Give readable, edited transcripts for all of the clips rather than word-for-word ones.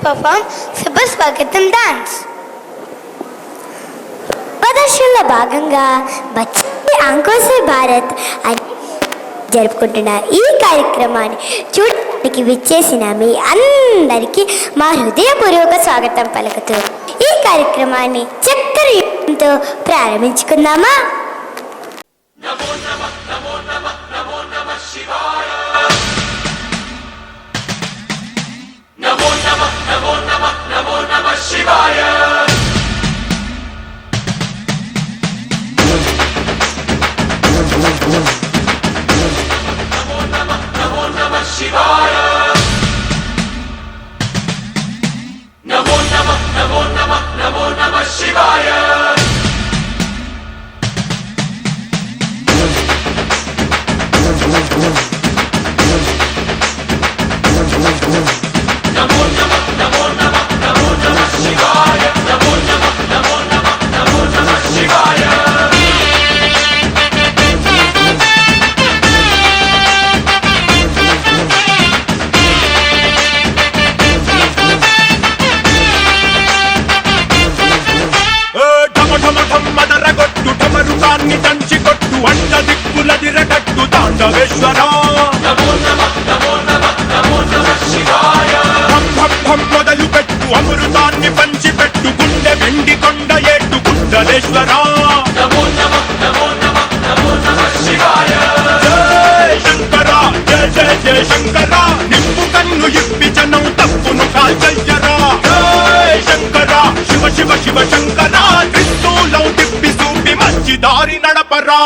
perform Subhaswagatam dance. ప్రదర్శనలో భాగంగా బచ్చీ ఆంకోసే భారత్ అని జరుపుకుంటున్న ఈ కార్యక్రమాన్ని చూడడానికి విచ్చేసిన మీ అందరికీ మా హృదయపూర్వక స్వాగతం పలుకుతూ ఈ కార్యక్రమాన్ని చక్కరతో ప్రారంభించుకుందామా. మొదలు పెట్టు అమృతాన్ని పంచిపెట్టు గుండె వెండి కొండ ఏట్టు గుండలేశ్వరా. జయ శంకర జయ జయ జయ శంకర నింపు కన్ను ఇప్పి జనం తప్పును కాల్చయ్యరా. జయ శంకర శివ శివ శివ శంకర త్రిశూలం తిప్పి చూపి మంచి దారి నడపరా.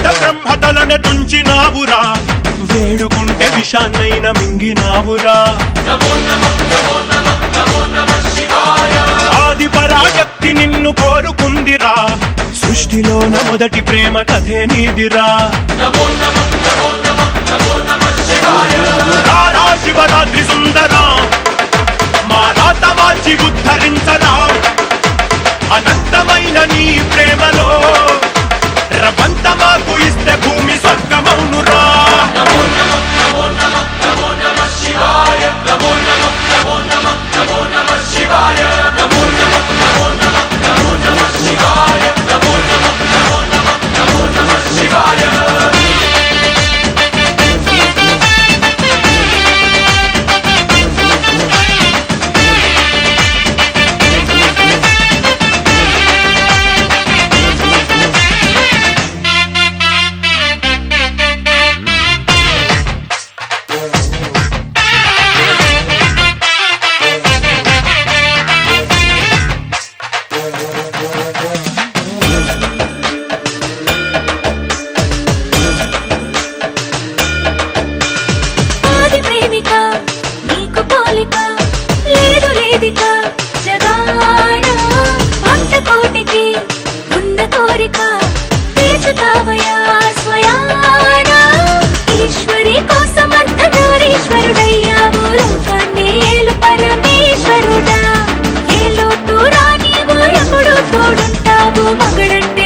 బ్రహ్మతలనే తుంచినావురా వేడుకుంటే విషాన్నైన మింగినావురా. ఆది పరాశక్తి నిన్ను కోరుకుందిరా సృష్టిలోన మొదటి ప్రేమ కథే నీదిరా. శివరాత్రి సుందరా మా రాత మార్చి ఉద్ధరించరా. అనంతమైన నీ ప్రేమలో రవంత మాకు ఇస్తే భూమి స్వర్గమౌనురా. ఈశ్వరి కోసం అర్ధనారీశ్వరుడయ్యావు లోకాన్ని ఏలు పరమేశ్వరుడా. ఏ లోటు రాని ఎప్పుడు తోడుంటావు మగడంటే